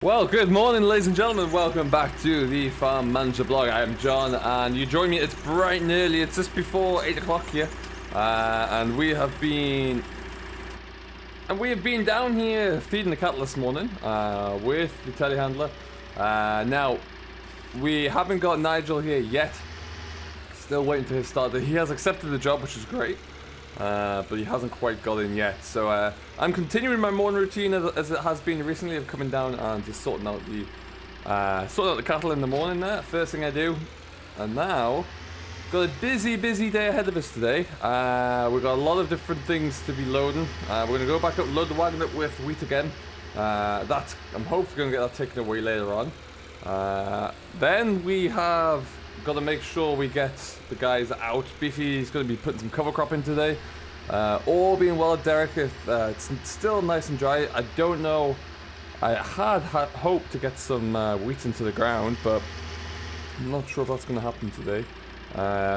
Well, good morning, ladies and gentlemen. Welcome back to the Farm Manager blog. I am John, and you join me. It's bright and early. It's just before 8 o'clock here, and we have been down here feeding the cattle this morning with the telehandler. Now, we haven't got Nigel here yet. Still waiting for his start. He has accepted the job, which is great. But he hasn't quite got in yet, so I'm continuing my morning routine as it has been recently of coming down and just sorting out the cattle in the morning there, first thing I do. And now, got a busy day ahead of us today. We've got a lot of different things to be loading. We're going to go back up, load the wagon up with wheat again. I'm hopefully going to get that taken away later on. Then we have got to make sure we get the guys out. Beefy's going to be putting some cover crop in today. All being well, Derek, if it's still nice and dry. I don't know. I had hoped to get some wheat into the ground, but I'm not sure if that's going to happen today.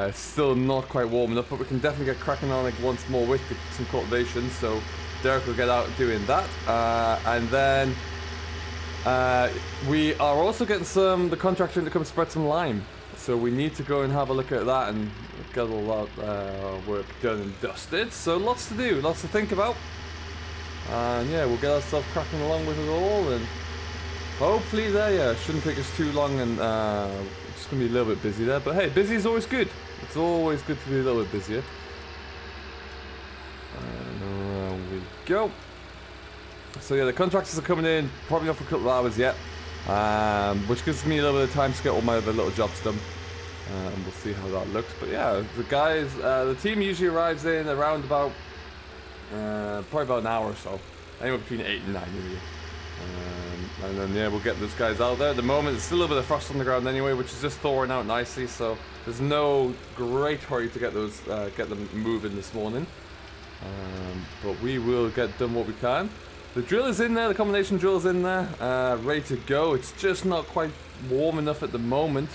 It's still not quite warm enough, but we can definitely get cracking on once more with some cultivation. So Derek will get out doing that, and then we are also getting the contractor in to come spread some lime. So we need to go and have a look at that and get all that work done and dusted. So lots to do, lots to think about. And yeah, we'll get ourselves cracking along with it all. And hopefully there, shouldn't take us too long. And just going to be a little bit busy there. But hey, busy is always good. It's always good to be a little bit busier. And around we go. So yeah, the contractors are coming in, probably not for a couple of hours yet. Which gives me a little bit of time to get all my other little jobs done. And we'll see how that looks. But yeah, the guys, the team usually arrives in around about, probably about an hour or so. Anywhere between 8 and 9 really. And then yeah, we'll get those guys out there. At the moment, there's still a little bit of frost on the ground anyway, which is just thawing out nicely. So there's no great hurry to get them moving this morning. But we will get done what we can. The drill is in there, the combination drill is in there, ready to go. It's just not quite warm enough at the moment,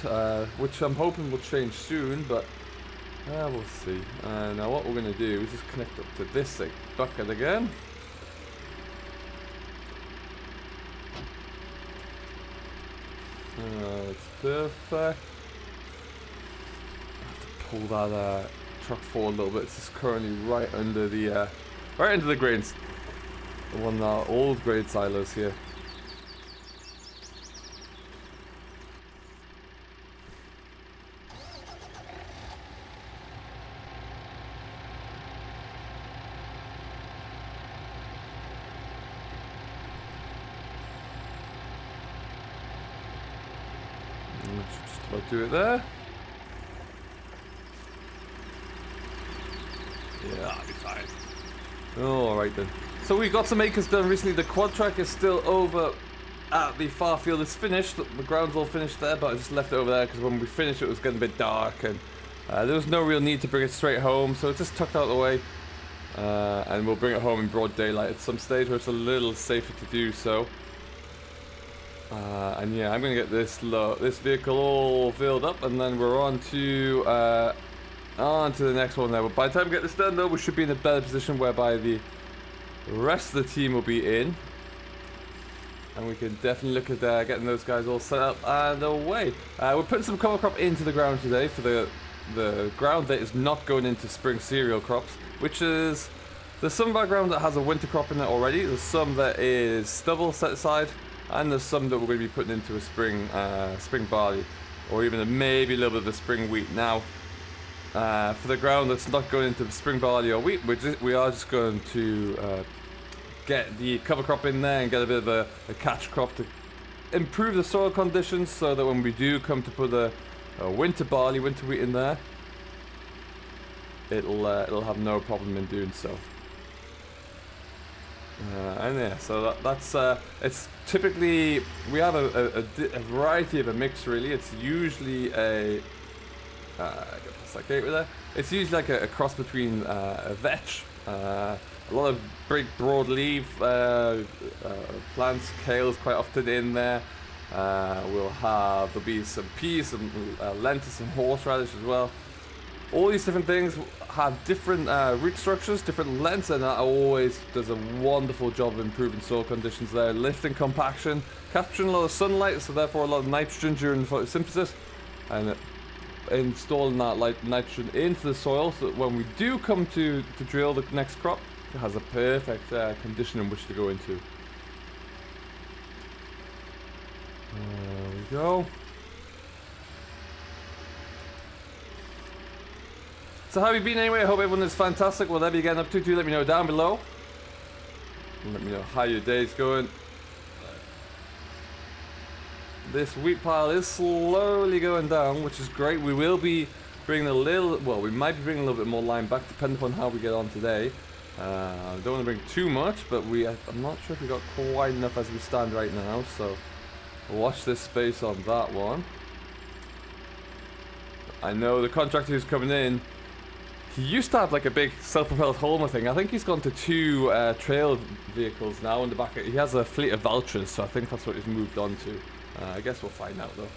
which I'm hoping will change soon, but we'll see. Now what we're going to do is just connect up to this bucket again. It's perfect. I have to pull that truck forward a little bit. It's just currently right under the grains. The one old grade silos here. Just about do it there. Yeah, that'll be fine. Alright then. So we got some acres done recently. The Quadtrac is still over at the far field. It's finished. The ground's all finished there, but I just left it over there because when we finished it was getting a bit dark and there was no real need to bring it straight home. So it's just tucked out of the way and we'll bring it home in broad daylight at some stage where it's a little safer to do so. And yeah, I'm going to get this vehicle all filled up and then we're on to the next one there. But by the time we get this done though, we should be in a better position whereby the rest of the team will be in, and we can definitely look at getting those guys all set up and away. We're putting some cover crop into the ground today for the ground that is not going into spring cereal crops, which is there's some of our ground that has a winter crop in it already. There's some that is stubble set aside, and there's some that we're going to be putting into a spring barley, or even maybe a little bit of a spring wheat. Now, for the ground that's not going into the spring barley or wheat, we are just going to get the cover crop in there and get a bit of a catch crop to improve the soil conditions so that when we do come to put a winter wheat in there, it'll have no problem in doing so. And yeah, so that's it's typically we have a variety of a mix really. It's usually it's usually like a cross between a vetch, a lot of big broadleaf plants, kale's quite often in there. There'll be some peas, some lentil, some horseradish as well. All these different things have different root structures, different lengths, and that always does a wonderful job of improving soil conditions there. Lifting compaction, capturing a lot of sunlight, so therefore a lot of nitrogen during photosynthesis, and installing that nitrogen into the soil so that when we do come to drill the next crop, it has a perfect condition in which to go into. There we go. So how have you been anyway? I hope everyone is fantastic. Whatever you're getting up to, do let me know down below. And let me know how your day's going. This wheat pile is slowly going down, which is great. We will be bringing a little, well, we might be bringing a little bit more lime back, depending upon how we get on today. I don't want to bring too much, but I'm not sure if we got quite enough as we stand right now, so watch this space on that one. I know the contractor who's coming in, he used to have like a big self-propelled Holmer thing. I think he's gone to 2 trail vehicles now in the back. He has a fleet of Valtras, so I think that's what he's moved on to. I guess we'll find out though.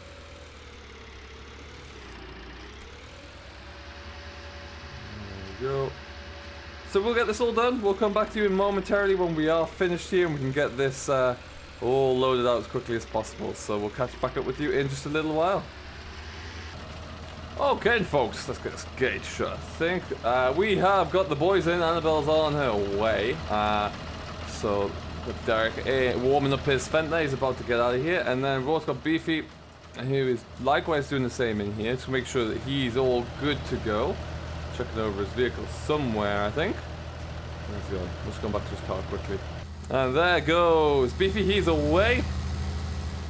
There we go. So we'll get this all done. We'll come back to you momentarily when we are finished here and we can get this all loaded out as quickly as possible. So we'll catch back up with you in just a little while. Okay, folks, let's get this gauge shut. I think we have got the boys in. Annabelle's on her way. So with Derek warming up his fence there, he's about to get out of here. And then we've also got Beefy, who is likewise doing the same in here to make sure that he's all good to go. Checking over his vehicle somewhere, I think. Where's he on? Let's go back to his car quickly. And there goes Beefy, he's away.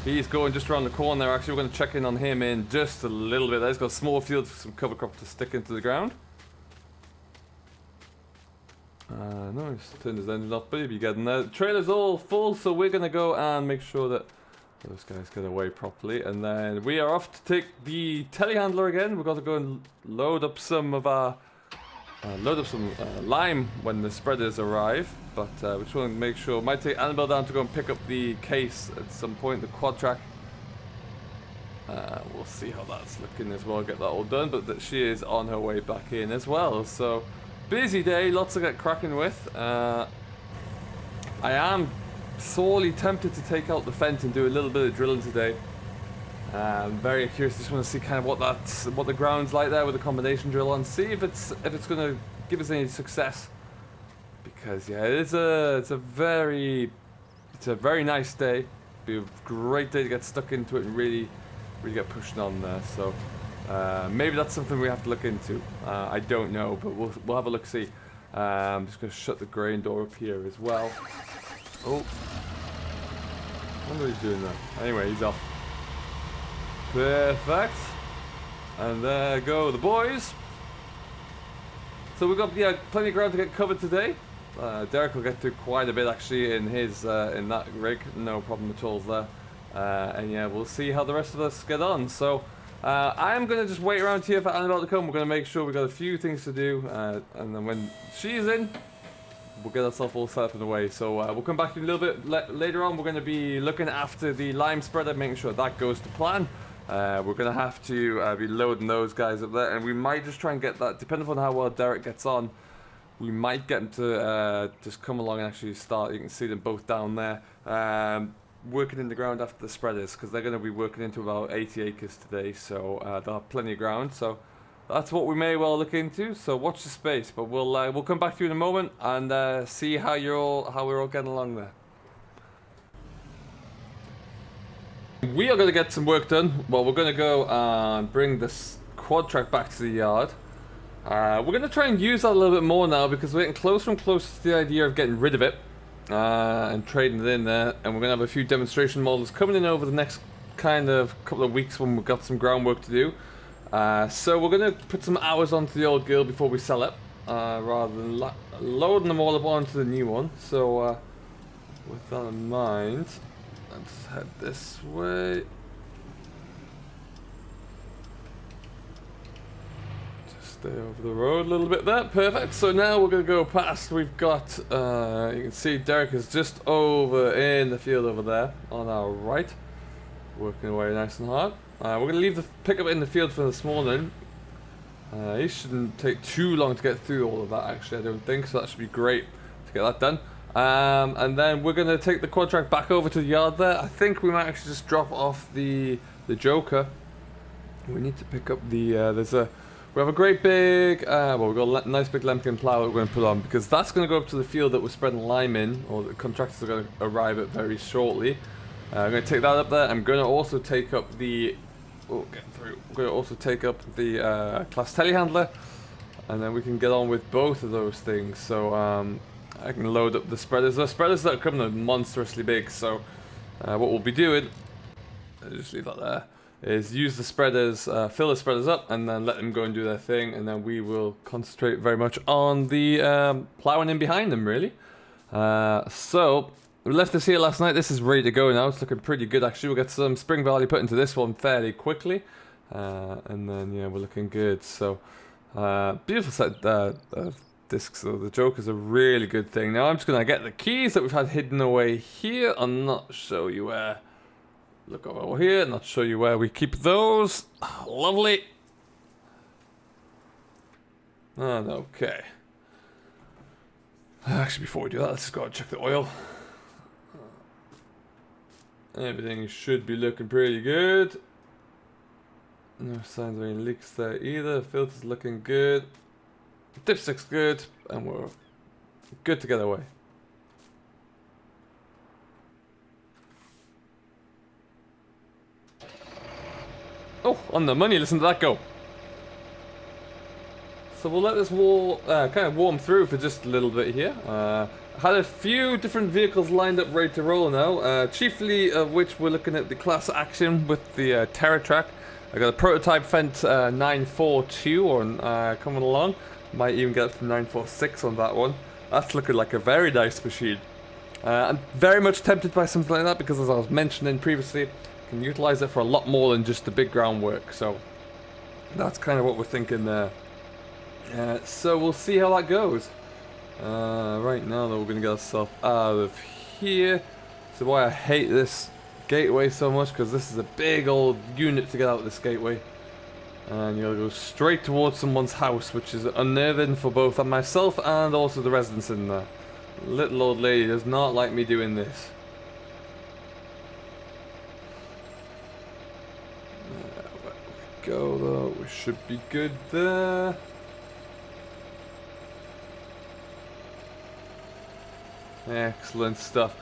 He's going just around the corner there. Actually, we're going to check in on him in just a little bit. He's got a small field, some cover crop to stick into the ground. No, he's turned his engine off, but he'll be getting there. The trailer's all full, so we're going to go and make sure that those guys get away properly. And then we are off to take the telehandler again. We've got to go and load up some of our lime when the spreaders arrive. But we just want to make sure. Might take Annabelle down to go and pick up the case at some point, the Quadtrac. We'll see how that's looking as well, get that all done. But that she is on her way back in as well. So busy day, lots to get cracking with. I am sorely tempted to take out the fence and do a little bit of drilling today. I'm very curious. Just want to see kind of what the ground's like there with the combination drill on. See if it's going to give us any success. Because yeah, it's a very nice day. Be a great day to get stuck into it and really get pushing on there. So maybe that's something we have to look into. I don't know, but we'll have a look. See. I'm just going to shut the grain door up here as well. Oh, I wonder what he's doing there. Anyway, he's off. Perfect. And there go the boys. So we've got plenty of ground to get covered today. Derek will get through quite a bit actually in his in that rig. No problem at all there. And yeah, we'll see how the rest of us get on. So I am going to just wait around here for Annabelle to come. We're going to make sure we've got a few things to do. And then when she's in, we'll get ourselves all set up in the way. So we'll come back to you a little bit later on. We're going to be looking after the lime spreader, making sure that goes to plan. We're going to have to be loading those guys up there. And we might just try and get that, depending on how well Derek gets on, we might get them to just come along and actually start. You can see them both down there. Working in the ground after the spreaders, because they're going to be working into about 80 acres today. So they'll have plenty of ground. So that's what we may well look into. So watch the space. But we'll come back to you in a moment and see how we're all getting along there. We are going to get some work done. Well, we're going to go and bring this Quadtrac back to the yard. We're going to try and use that a little bit more now because we're getting closer and closer to the idea of getting rid of it and trading it in there. And we're going to have a few demonstration models coming in over the next kind of couple of weeks when we've got some groundwork to do. So we're going to put some hours onto the old girl before we sell it, rather than loading them all up onto the new one. So with that in mind, let's head this way. Just stay over the road a little bit there. Perfect. So now we're going to go past. We've got, you can see Derek is just over in the field over there on our right. Working away nice and hard. We're going to leave the pickup in the field for this morning. It shouldn't take too long to get through all of that, actually, I don't think, so that should be great to get that done. And then we're going to take the Quadtrac back over to the yard there. I think we might actually just drop off the Joker. We need to pick up the, we have a great big, well, we've got a nice big lambkin plow that we're going to put on, because that's going to go up to the field that we're spreading lime in, or the contractors are going to arrive at very shortly. I'm going to take that up there. I'm going to also take up the, get through. We're going to also take up the class telehandler, and then we can get on with both of those things. So I can load up the spreaders. The spreaders that are coming are monstrously big, so what we'll be doing, I'll just leave that there, is use the spreaders, fill the spreaders up, and then let them go and do their thing, and then we will concentrate very much on the ploughing in behind them, really. So we left this here last night. This is ready to go now. It's looking pretty good, actually. We'll get some Spring Barley put into this one fairly quickly, and then yeah, we're looking good. So beautiful set of discs. So the Joker's a really good thing. Now I'm just gonna get the keys that we've had hidden away here. I'll not show you where. Look over here, not show you where we keep those. Oh, lovely. And okay. Actually, before we do that, let's just go and check the oil. Everything should be looking pretty good. No signs of any leaks there either. The filter's looking good. Dipstick's good, and we're good to get away. Oh, on the money, listen to that go. So we'll let this wall kind of warm through for just a little bit here. Had a few different vehicles lined up ready to roll now, chiefly of which we're looking at the class action with the Quadtrac. I got a prototype Fent 942 coming along. Might even get up to 946 on that one. That's looking like a very nice machine. I'm very much tempted by something like that because, as I was mentioning previously, can utilize it for a lot more than just the big groundwork, so that's kind of what we're thinking there. So we'll see how that goes. Right now though, we're going to get ourselves out of here. So why I hate this gateway so much, because this is a big old unit to get out of this gateway, and you'll go straight towards someone's house, which is unnerving for both myself and also the residents in there. Little old lady does not like me doing this. Go though, we should be good there. Excellent stuff.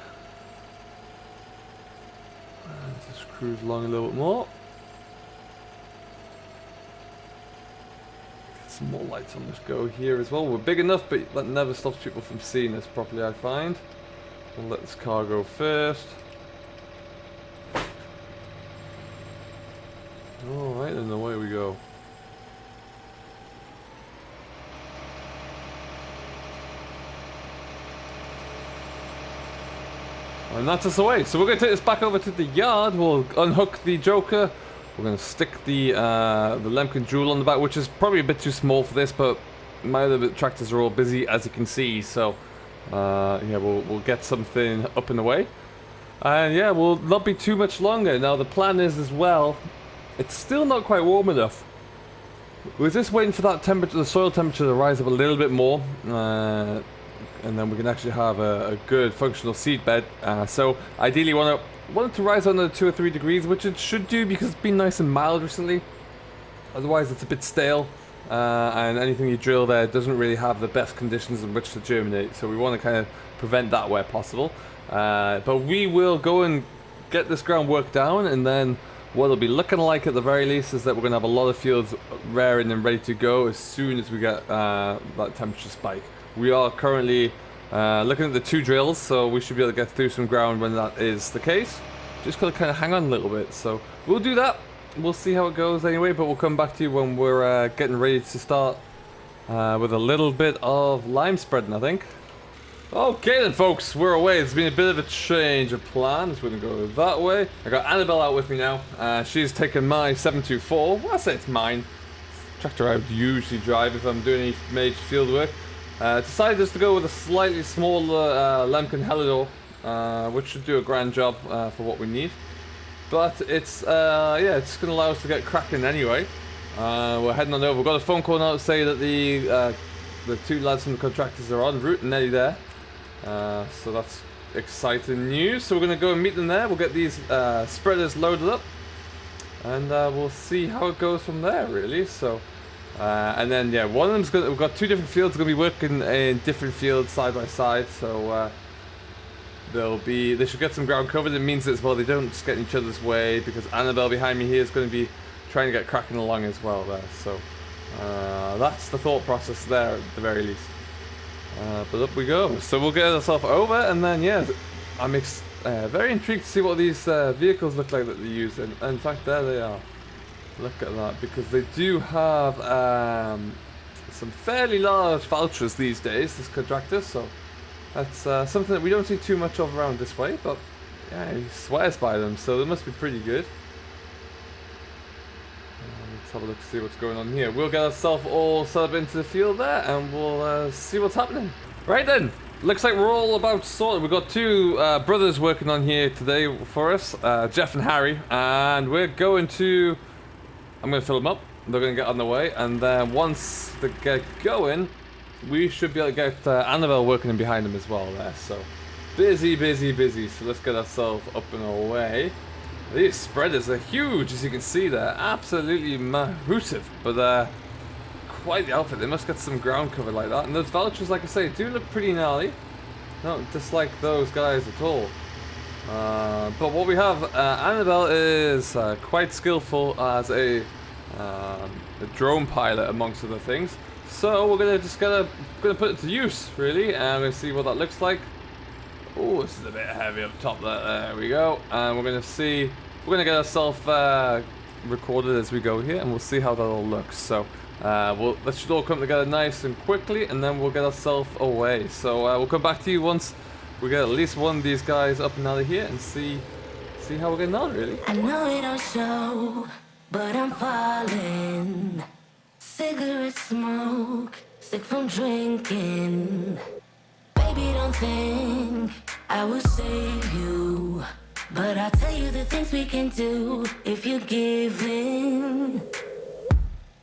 Just cruise along a little bit more. Get some more lights on this go here as well. We're big enough, but that never stops people from seeing us properly, I find. We'll let this car go first. Alright, then away we go. And that's us away. So we're going to take this back over to the yard. We'll unhook the Joker. We're going to stick the Lemkin Jewel on the back, which is probably a bit too small for this, but my other tractors are all busy, as you can see. So yeah, we'll get something up and away. And yeah, we'll not be too much longer. Now the plan is as well, it's still not quite warm enough. We're just waiting for that temperature, the soil temperature, to rise up a little bit more, and then we can actually have a good functional seed bed. So ideally, want it to rise under 2 or 3 degrees, which it should do because it's been nice and mild recently. Otherwise, it's a bit stale, and anything you drill there doesn't really have the best conditions in which to germinate. So we want to kind of prevent that where possible. But we will go and get this groundwork down, and then what it'll be looking like at the very least is that we're going to have a lot of fields raring and ready to go as soon as we get that temperature spike. We are currently looking at the 2 drills, so we should be able to get through some ground when that is the case. Just got to kind of hang on a little bit, so we'll do that. We'll see how it goes anyway, but we'll come back to you when we're getting ready to start with a little bit of lime spreading, I think. Okay then folks, we're away. There's been a bit of a change of plans. We're going to go that way. I got Annabelle out with me now. She's taken my 724. Well, I say it's mine. Tractor I would usually drive if I'm doing any major field work. Decided just to go with a slightly smaller Lemkin Helidor, which should do a grand job for what we need. But it's yeah, it's going to allow us to get cracking anyway. We're heading on over. We've got a phone call now to say that the two lads from the contractors are en route and nearly there. So that's exciting news. So we're going to go and meet them there. We'll get these spreaders loaded up. And we'll see how it goes from there, really. So, and then, yeah, one of them's going to... We've got two different fields. Going to be working in different fields side by side. So, they should get some ground covered. It means as well they don't just get in each other's way, because Annabelle behind me here is going to be trying to get cracking along as well there. So that's the thought process there at the very least. But up we go. So we'll get ourselves over, and then yeah, I'm very intrigued to see what these vehicles look like that they use. And in fact, there they are. Look at that, because they do have some fairly large Valtras these days, this contractor. So that's something that we don't see too much of around this way, but yeah, he swears by them, so they must be pretty good. Let's have a look to see what's going on here. We'll get ourselves all set up into the field there, and we'll see what's happening. Right then, looks like we're all about sorted. We've got two brothers working on here today for us, Jeff and Harry, and we're going to... I'm going to fill them up. They're going to get on the way, and then once they get going, we should be able to get Annabelle working in behind them as well there. So busy, busy, busy. So let's get ourselves up and away. These spreaders are huge, as you can see there. Absolutely massive, but quite the outfit. They must get some ground cover like that. And those Valtras, like I say, do look pretty gnarly. Not dislike those guys at all. But what we have, Annabelle is quite skillful as a drone pilot, amongst other things. So we're gonna put it to use, really, and we're gonna see what that looks like. Oh, this is a bit heavy up top there. There we go. And we're gonna get ourselves recorded as we go here, and we'll see how that all looks. So that should all come together nice and quickly, and then we'll get ourselves away. So we'll come back to you once we get at least one of these guys up and out of here, and see how we're getting on, really. I know it don't show, but I'm falling. Cigarette smoke, sick from drinking. Baby, don't think I will save you, but I'll tell you the things we can do if you give in.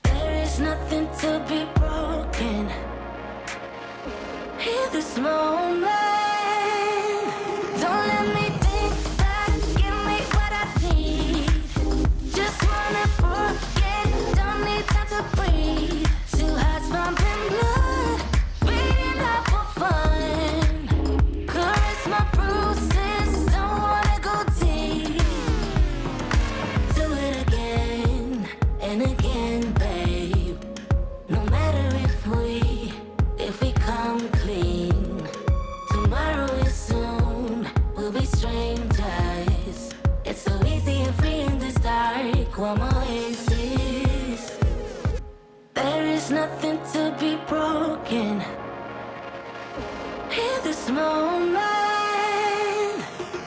There is nothing to be broken. Hear this moment. Don't let me think back. Give me what I need. Just wanna forget. Don't need time to breathe. Two hearts pumping blood, beating up for fun. Caress my bruises. Don't wanna go deep. Do it again and again, babe. No matter if we come clean. Tomorrow is soon. We'll be strangers. It's so easy and free in this dark. One more oasis. There is nothing to be broken. Hear this moment.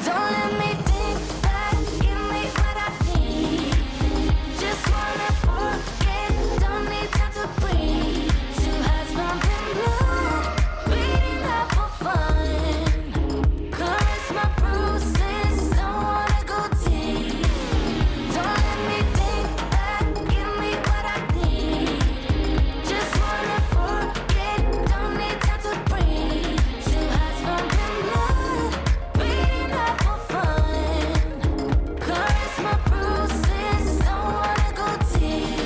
Don't let me think back. Give me what I need. Just wanna forget. Don't need time to breathe. Two hearts pumping blood, beating up for fun. Caress my bruises. Don't wanna go deep. Don't let me think back. Give me what I need. Just wanna forget. Don't need time to breathe. Two hearts pumping blood, beating up for fun. Caress my bruises. Don't wanna go deep.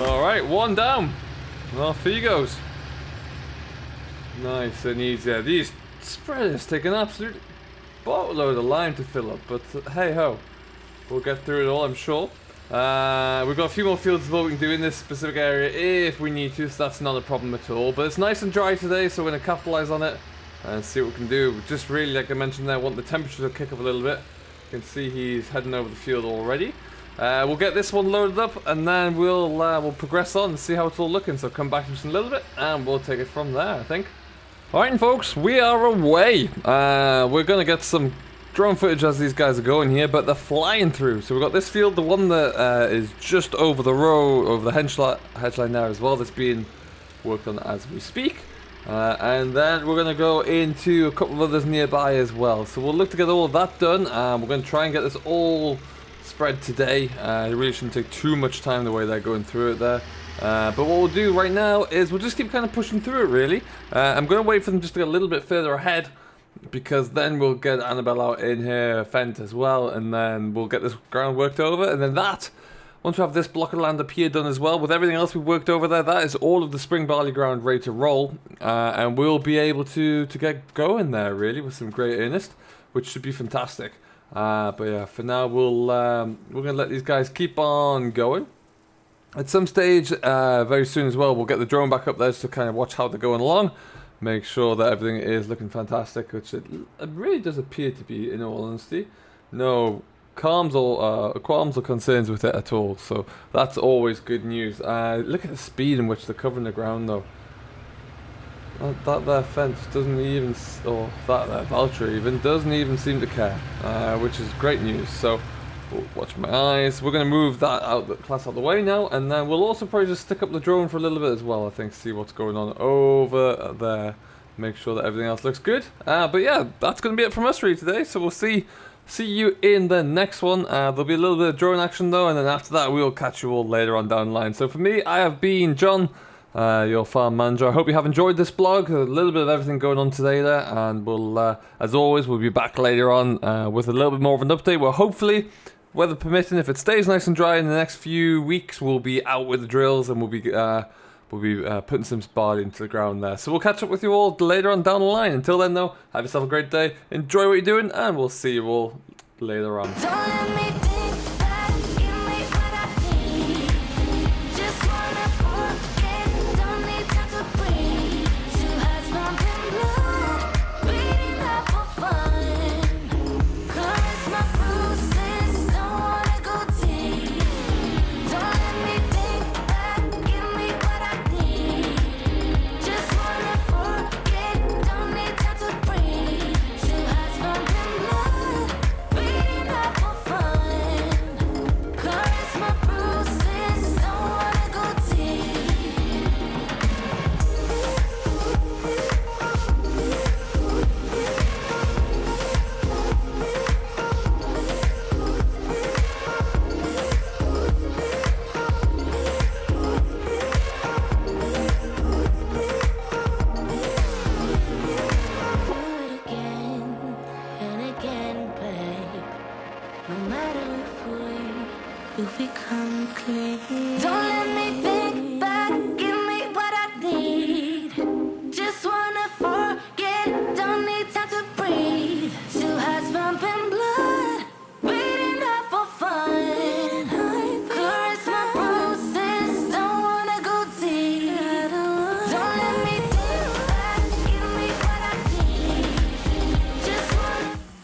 Alright, one down. Off he goes. Nice and easy. Yeah, these spreaders take an absolute boatload of lime to fill up, but hey ho. We'll get through it all, I'm sure. We've got a few more fields of what we can do in this specific area if we need to, so that's not a problem at all. But it's nice and dry today, so we're going to capitalize on it and see what we can do. Just really, like I mentioned there, want the temperature to kick up a little bit. You can see he's heading over the field already. We'll get this one loaded up, and then we'll progress on and see how it's all looking. So come back just in a little bit, and we'll take it from there, I think. Alright, folks, we are away. We're going to get some drone footage as these guys are going here, but they're flying through. So we've got this field, the one that is just over the row, over the hedge line there as well, that's being worked on as we speak. And then we're going to go into a couple of others nearby as well. So we'll look to get all of that done. We're going to try and get this all spread today. It really shouldn't take too much time the way they're going through it there. But what we'll do right now is we'll just keep kind of pushing through it, really. I'm going to wait for them just to get a little bit further ahead, because then we'll get Annabelle out in here, Fent as well, and then we'll get this ground worked over. And then once we have this block of land up here done as well, with everything else we've worked over there, that is all of the Spring Barley ground ready to roll. And we'll be able to get going there, really, with some great earnest, which should be fantastic. But yeah, for now, we're going to let these guys keep on going. At some stage, very soon as well, we'll get the drone back up there just to kind of watch how they're going along. Make sure that everything is looking fantastic, which it really does appear to be, in all honesty. No qualms or concerns with it at all, so that's always good news. Look at the speed in which they're covering the ground, though. That there fence doesn't even, or that there Valtra even, doesn't even seem to care, which is great news. So, watch my eyes. We're going to move that class out of the way now, and then we'll also probably just stick up the drone for a little bit as well, I think, see what's going on over there. Make sure that everything else looks good. But yeah, that's going to be it from us really today, so we'll see you in the next one. There'll be a little bit of drone action though, and then after that we'll catch you all later on down the line. So for me, I have been John, your farm manager. I hope you have enjoyed this blog. A little bit of everything going on today there, and we'll, as always, we'll be back later on with a little bit more of an update. Well, hopefully, weather permitting, if it stays nice and dry in the next few weeks, we'll be out with the drills and we'll be putting some barley into the ground there. So we'll catch up with you all later on down the line. Until then, though, have yourself a great day. Enjoy what you're doing, and we'll see you all later on. Don't let me think back, give me what I need. Just wanna forget, don't need time to breathe. Two hearts pumping blood, beating up for fun. Caress my bruises, don't wanna go deep. Don't let me think back, give me what I need. Just wanna forget, don't need time to breathe. Two hearts pumping blood, beating up for fun. Caress my bruises, don't wanna go deep. Do it again and again, babe. No matter if we come clean. Don't let me